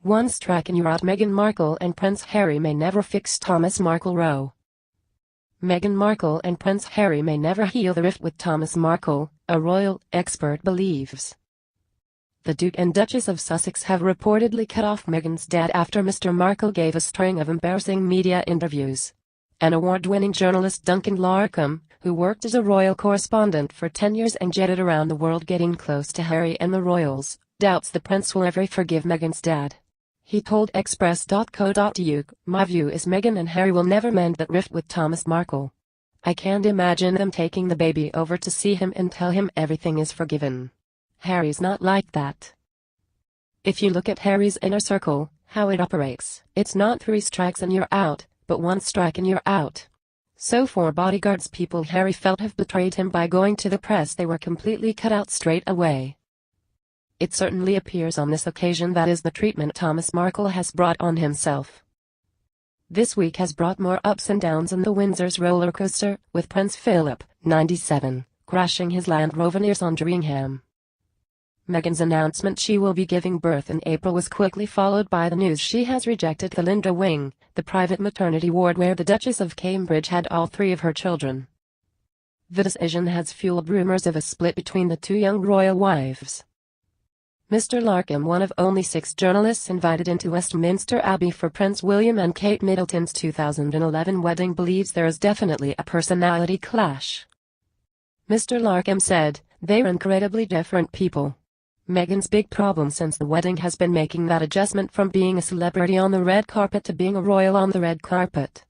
One strike and you're out. Meghan Markle and Prince Harry may never fix Thomas Markle row. Meghan Markle and Prince Harry may never heal the rift with Thomas Markle, a royal expert believes. The Duke and Duchess of Sussex have reportedly cut off Meghan's dad after Mr. Markle gave a string of embarrassing media interviews. An award-winning journalist, Duncan Larcombe, who worked as a royal correspondent for 10 years and jetted around the world getting close to Harry and the royals, doubts the prince will ever forgive Meghan's dad. He told Express.co.uk, "My view is Meghan and Harry will never mend that rift with Thomas Markle. I can't imagine them taking the baby over to see him and tell him everything is forgiven. Harry's not like that." If you look at Harry's inner circle, how it operates, it's not 3 strikes and you're out, but 1 strike and you're out. So 4 bodyguards people Harry felt have betrayed him by going to the press, they were completely cut out straight away. It certainly appears on this occasion that is the treatment Thomas Markle has brought on himself. This week has brought more ups and downs in the Windsor's roller coaster, with Prince Philip, 97, crashing his Land Rover near Sandringham. Meghan's announcement she will be giving birth in April was quickly followed by the news she has rejected the Linda Wing, the private maternity ward where the Duchess of Cambridge had all 3 of her children. The decision has fueled rumours of a split between the 2 young royal wives. Mr. Larcombe, one of only 6 journalists invited into Westminster Abbey for Prince William and Kate Middleton's 2011 wedding, believes there is definitely a personality clash. Mr. Larcombe said, "They're incredibly different people. Meghan's big problem since the wedding has been making that adjustment from being a celebrity on the red carpet to being a royal on the red carpet.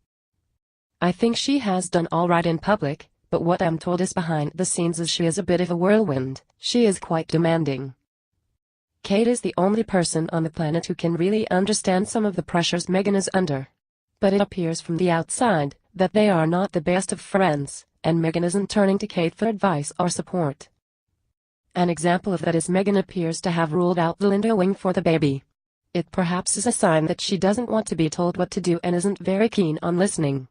I think she has done all right in public, but what I'm told is behind the scenes is she is a bit of a whirlwind. She is quite demanding. Kate is the only person on the planet who can really understand some of the pressures Meghan is under. But it appears from the outside that they are not the best of friends, and Meghan isn't turning to Kate for advice or support. An example of that is Meghan appears to have ruled out the Linda Wing for the baby. It perhaps is a sign that she doesn't want to be told what to do and isn't very keen on listening."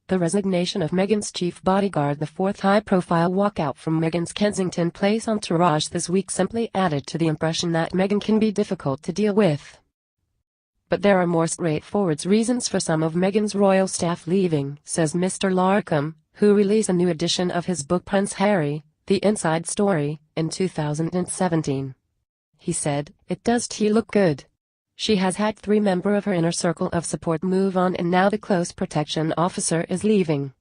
The resignation of Meghan's chief bodyguard, the 4th high-profile walkout from Meghan's Kensington Place entourage this week, simply added to the impression that Meghan can be difficult to deal with. But there are more straightforward reasons for some of Meghan's royal staff leaving, says Mr. Larcombe, who released a new edition of his book Prince Harry, The Inside Story, in 2017. He said, "It does look good. She has had 3 members of her inner circle of support move on and now the close protection officer is leaving.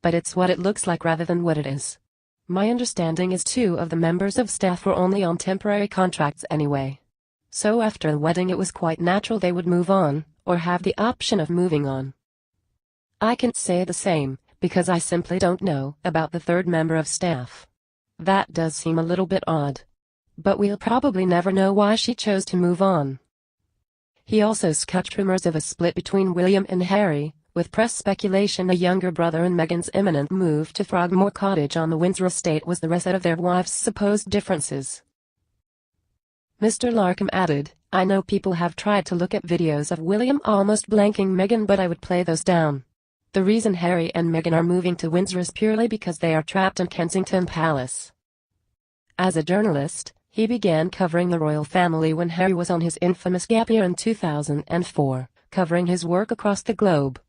But it's what it looks like rather than what it is. My understanding is 2 of the members of staff were only on temporary contracts anyway. So after the wedding it was quite natural they would move on, or have the option of moving on. I can't say the same, because I simply don't know about the 3rd member of staff. That does seem a little bit odd. But we'll probably never know why she chose to move on." He also sketched rumors of a split between William and Harry, with press speculation a younger brother in Meghan's imminent move to Frogmore Cottage on the Windsor estate was the result of their wives' supposed differences. Mr. Larcombe added, "I know people have tried to look at videos of William almost blanking Meghan, but I would play those down. The reason Harry and Meghan are moving to Windsor is purely because they are trapped in Kensington Palace." As a journalist, he began covering the royal family when Harry was on his infamous gap year in 2004, covering his work across the globe.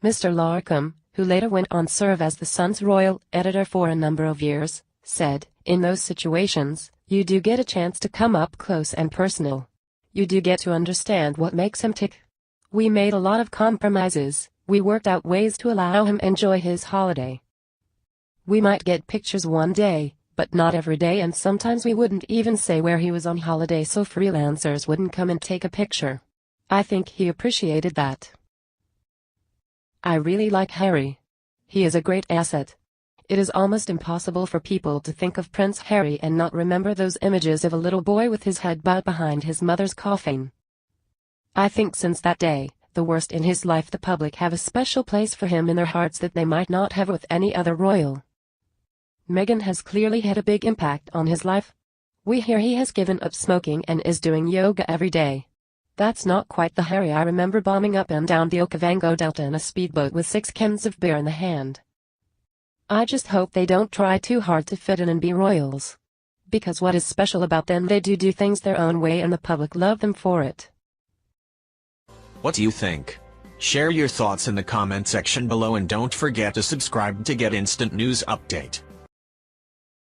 Mr. Larcombe, who later went on to serve as the Sun's royal editor for a number of years, said, "In those situations, you do get a chance to come up close and personal. You do get to understand what makes him tick. We made a lot of compromises. We worked out ways to allow him enjoy his holiday. We might get pictures one day, but not every day, and sometimes we wouldn't even say where he was on holiday so freelancers wouldn't come and take a picture. I think he appreciated that. I really like Harry. He is a great asset. It is almost impossible for people to think of Prince Harry and not remember those images of a little boy with his head bowed behind his mother's coffin. I think since that day, the worst in his life, the public have a special place for him in their hearts that they might not have with any other royal. Meghan has clearly had a big impact on his life. We hear he has given up smoking and is doing yoga every day. That's not quite the Harry I remember bombing up and down the Okavango Delta in a speedboat with 6 cans of beer in the hand. I just hope they don't try too hard to fit in and be royals. Because what is special about them, they do things their own way and the public love them for it. What do you think? Share your thoughts in the comment section below and don't forget to subscribe to get instant news update.